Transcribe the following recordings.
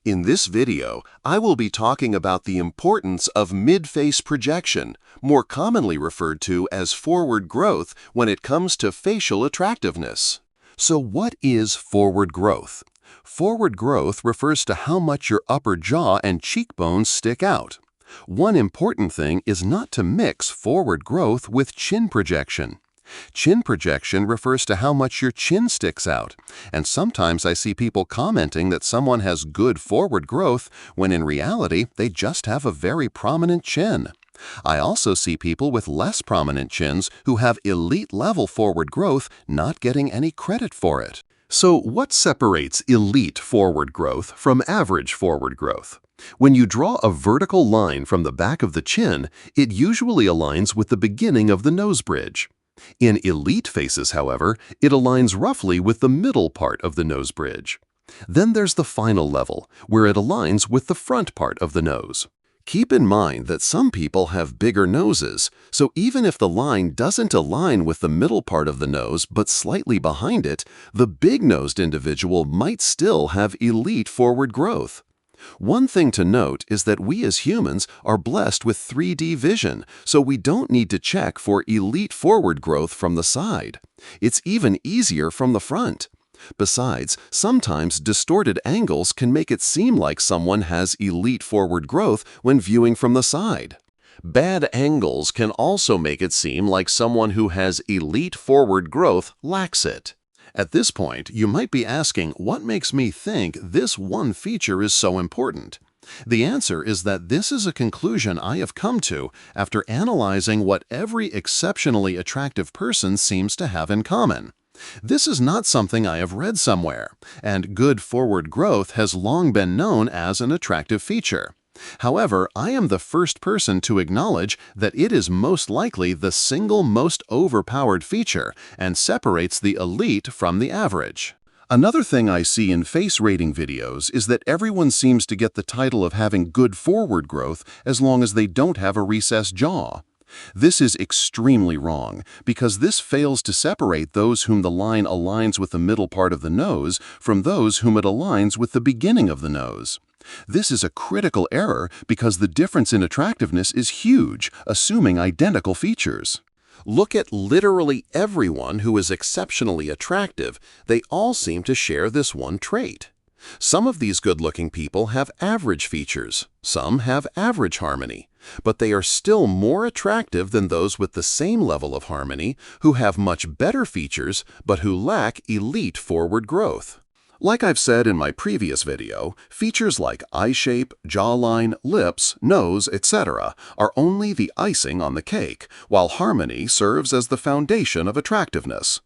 In this video, I will be talking about the importance of mid-face projection, more commonly referred to as forward growth when it comes to facial attractiveness. So what is forward growth? Forward growth refers to how much your upper jaw and cheekbones stick out. One important thing is not to mix forward growth with chin projection. Chin projection refers to how much your chin sticks out, and sometimes I see people commenting that someone has good forward growth when in reality they just have a very prominent chin. I also see people with less prominent chins who have elite level forward growth not getting any credit for it. So what separates elite forward growth from average forward growth? When you draw a vertical line from the back of the chin, it usually aligns with the beginning of the nose bridge. In elite faces, however, it aligns roughly with the middle part of the nose bridge. Then there's the final level, where it aligns with the front part of the nose. Keep in mind that some people have bigger noses, so even if the line doesn't align with the middle part of the nose but slightly behind it, the big-nosed individual might still have elite forward growth. One thing to note is that we as humans are blessed with 3D vision, so we don't need to check for elite forward growth from the side. It's even easier from the front. Besides, sometimes distorted angles can make it seem like someone has elite forward growth when viewing from the side. Bad angles can also make it seem like someone who has elite forward growth lacks it. At this point, you might be asking, what makes me think this one feature is so important? The answer is that this is a conclusion I have come to after analyzing what every exceptionally attractive person seems to have in common. This is not something I have read somewhere, and good forward growth has long been known as an attractive feature. However, I am the first person to acknowledge that it is most likely the single most overpowered feature and separates the elite from the average. Another thing I see in face rating videos is that everyone seems to get the title of having good forward growth as long as they don't have a recessed jaw. This is extremely wrong because this fails to separate those whom the line aligns with the middle part of the nose from those whom it aligns with the beginning of the nose. This is a critical error because the difference in attractiveness is huge, assuming identical features. Look at literally everyone who is exceptionally attractive. They all seem to share this one trait. Some of these good-looking people have average features, some have average harmony, but they are still more attractive than those with the same level of harmony who have much better features but who lack elite forward growth. Like I've said in my previous video, features like eye shape, jawline, lips, nose, etc. are only the icing on the cake, while harmony serves as the foundation of attractiveness.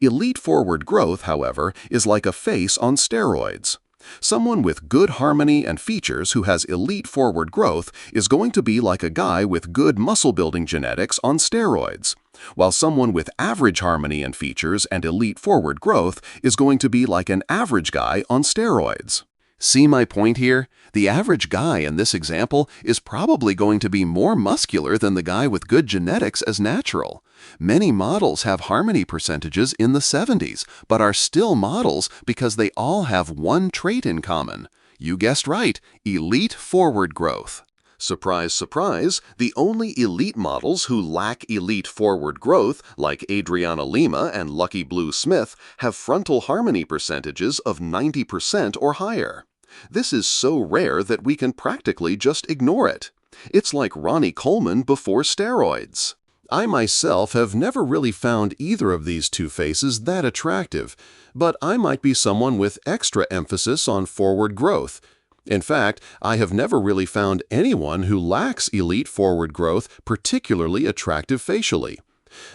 Elite forward growth, however, is like a face on steroids. Someone with good harmony and features who has elite forward growth is going to be like a guy with good muscle-building genetics on steroids, while someone with average harmony and features and elite forward growth is going to be like an average guy on steroids. See my point here? The average guy in this example is probably going to be more muscular than the guy with good genetics as natural. Many models have harmony percentages in the 70s, but are still models because they all have one trait in common. You guessed right, elite forward growth. Surprise, surprise, the only elite models who lack elite forward growth, like Adriana Lima and Lucky Blue Smith, have frontal harmony percentages of 90% or higher. This is so rare that we can practically just ignore it. It's like Ronnie Coleman before steroids. I myself have never really found either of these two faces that attractive, but I might be someone with extra emphasis on forward growth. In fact, I have never really found anyone who lacks elite forward growth particularly attractive facially.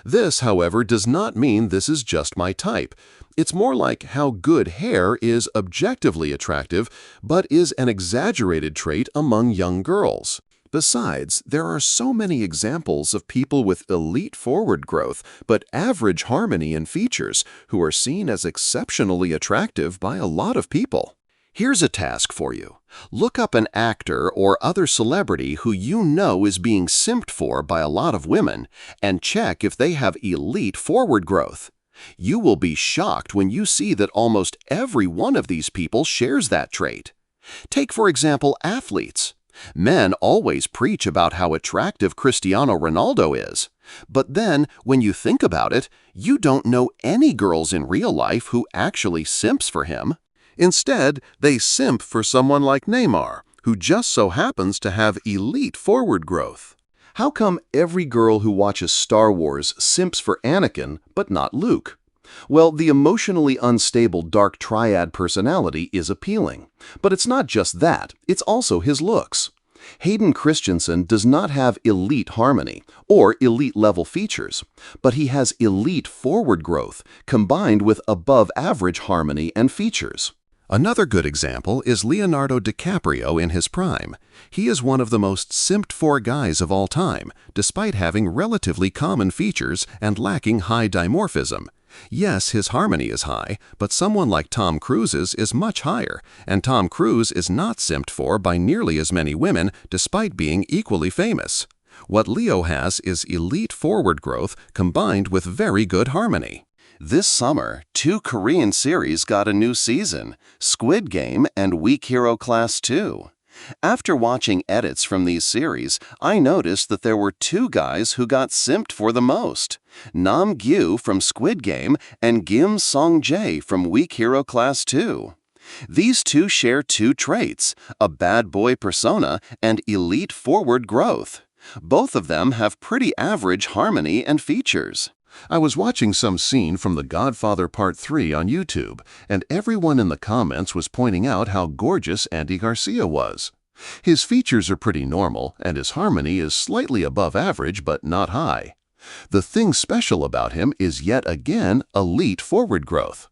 This, however, does not mean this is just my type. It's more like how good hair is objectively attractive, but is an exaggerated trait among young girls. Besides, there are so many examples of people with elite forward growth but average harmony and features who are seen as exceptionally attractive by a lot of people. Here's a task for you. Look up an actor or other celebrity who you know is being simped for by a lot of women and check if they have elite forward growth. You will be shocked when you see that almost every one of these people shares that trait. Take, for example, athletes. Men always preach about how attractive Cristiano Ronaldo is. But then, when you think about it, you don't know any girls in real life who actually simps for him. Instead, they simp for someone like Neymar, who just so happens to have elite forward growth. How come every girl who watches Star Wars simps for Anakin, but not Luke? Well, the emotionally unstable dark triad personality is appealing. But it's not just that, it's also his looks. Hayden Christensen does not have elite harmony or elite-level features, but he has elite forward growth combined with above-average harmony and features. Another good example is Leonardo DiCaprio in his prime. He is one of the most simped-for guys of all time, despite having relatively common features and lacking high dimorphism. Yes, his harmony is high, but someone like Tom Cruise's is much higher, and Tom Cruise is not simped for by nearly as many women despite being equally famous. What Leo has is elite forward growth combined with very good harmony. This summer, 2 Korean series got a new season, Squid Game and Weak Hero Class 2. After watching edits from these series, I noticed that there were 2 guys who got simped for the most, Nam Gyu from Squid Game and Kim Song-jae from Weak Hero Class 2. These 2 share 2 traits, a bad boy persona and elite forward growth. Both of them have pretty average harmony and features. I was watching some scene from The Godfather Part 3 on YouTube, and everyone in the comments was pointing out how gorgeous Andy Garcia was. His features are pretty normal, and his harmony is slightly above average but not high. The thing special about him is yet again elite forward growth.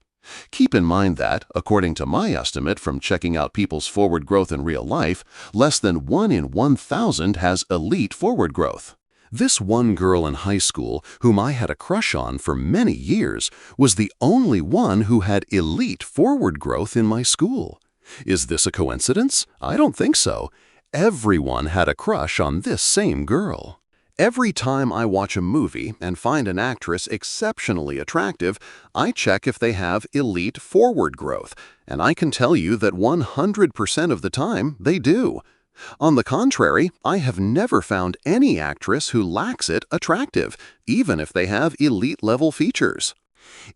Keep in mind that, according to my estimate from checking out people's forward growth in real life, less than 1 in 1,000 has elite forward growth. This one girl in high school, whom I had a crush on for many years, was the only one who had elite forward growth in my school. Is this a coincidence? I don't think so. Everyone had a crush on this same girl. Every time I watch a movie and find an actress exceptionally attractive, I check if they have elite forward growth, and I can tell you that 100% of the time they do. On the contrary, I have never found any actress who lacks it attractive, even if they have elite-level features.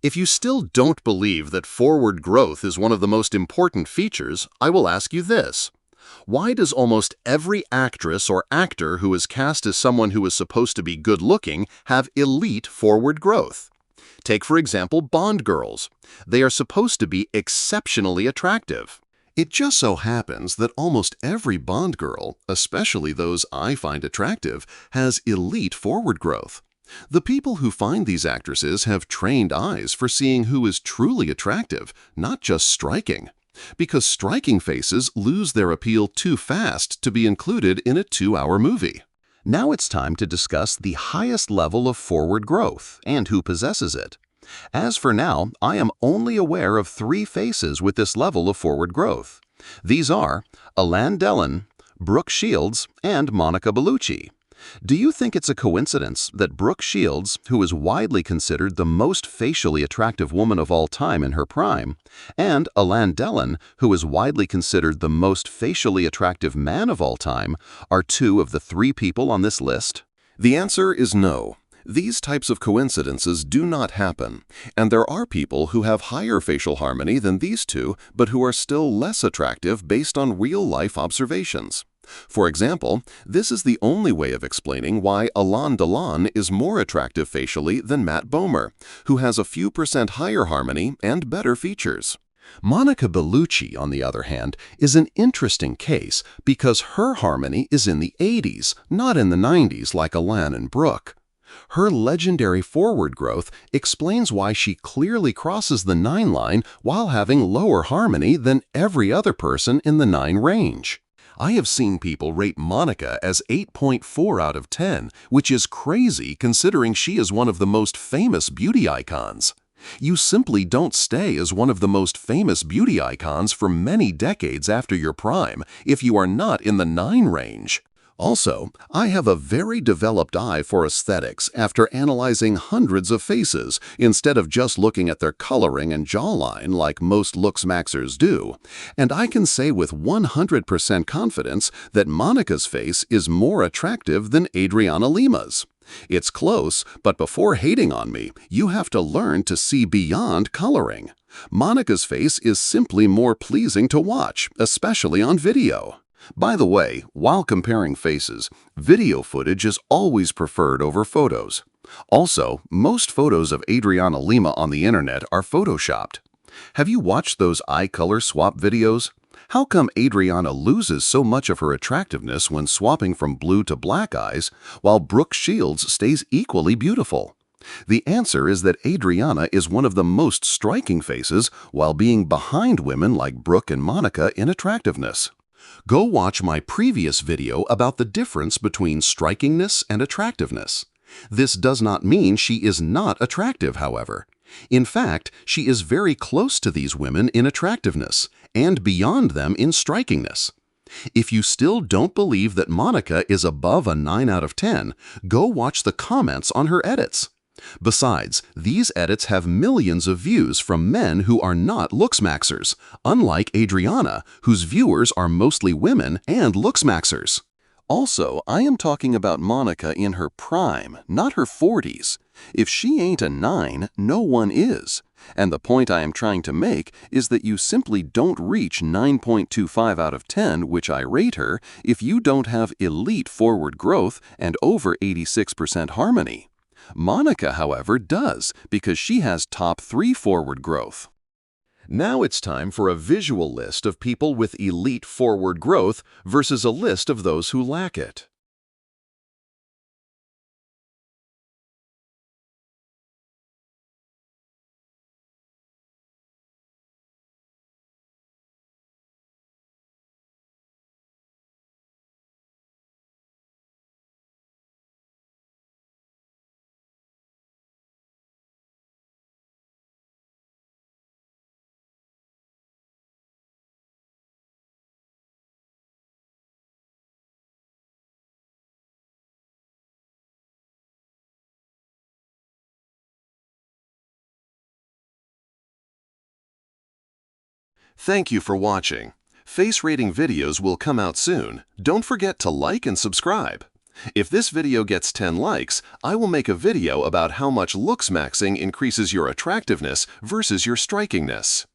If you still don't believe that forward growth is one of the most important features, I will ask you this. Why does almost every actress or actor who is cast as someone who is supposed to be good-looking have elite forward growth? Take, for example, Bond girls. They are supposed to be exceptionally attractive. It just so happens that almost every Bond girl, especially those I find attractive, has elite forward growth. The people who find these actresses have trained eyes for seeing who is truly attractive, not just striking. Because striking faces lose their appeal too fast to be included in a 2-hour movie. Now it's time to discuss the highest level of forward growth and who possesses it. As for now, I am only aware of 3 faces with this level of forward growth. These are Alain Delon, Brooke Shields, and Monica Bellucci. Do you think it's a coincidence that Brooke Shields, who is widely considered the most facially attractive woman of all time in her prime, and Alain Delon, who is widely considered the most facially attractive man of all time, are 2 of the 3 people on this list? The answer is no. These types of coincidences do not happen, and there are people who have higher facial harmony than these 2, but who are still less attractive based on real-life observations. For example, this is the only way of explaining why Alain Delon is more attractive facially than Matt Bomer, who has a few % higher harmony and better features. Monica Bellucci, on the other hand, is an interesting case because her harmony is in the 80s, not in the 90s like Alain and Brooke. Her legendary forward growth explains why she clearly crosses the 9 line while having lower harmony than every other person in the 9 range. I have seen people rate Monica as 8.4 out of 10, which is crazy considering she is one of the most famous beauty icons. You simply don't stay as one of the most famous beauty icons for many decades after your prime if you are not in the 9 range. Also, I have a very developed eye for aesthetics after analyzing hundreds of faces instead of just looking at their coloring and jawline like most looks maxers do, and I can say with 100% confidence that Monica's face is more attractive than Adriana Lima's. It's close, but before hating on me, you have to learn to see beyond coloring. Monica's face is simply more pleasing to watch, especially on video. By the way, while comparing faces, video footage is always preferred over photos. Also, most photos of Adriana Lima on the internet are photoshopped. Have you watched those eye color swap videos? How come Adriana loses so much of her attractiveness when swapping from blue to black eyes, while Brooke Shields stays equally beautiful? The answer is that Adriana is one of the most striking faces while being behind women like Brooke and Monica in attractiveness. Go watch my previous video about the difference between strikingness and attractiveness. This does not mean she is not attractive, however. In fact, she is very close to these women in attractiveness and beyond them in strikingness. If you still don't believe that Monica is above a 9 out of 10, go watch the comments on her edits. Besides, these edits have millions of views from men who are not looksmaxers, unlike Adriana, whose viewers are mostly women and looksmaxers. Also, I am talking about Monica in her prime, not her 40s. If she ain't a 9, no one is. And the point I am trying to make is that you simply don't reach 9.25 out of 10, which I rate her, if you don't have elite forward growth and over 86% harmony. Monica, however, does, because she has top 3 forward growth. Now it's time for a visual list of people with elite forward growth versus a list of those who lack it. Thank you for watching. Face rating videos will come out soon. Don't forget to like and subscribe. If this video gets 10 likes, I will make a video about how much looks maxing increases your attractiveness versus your strikingness.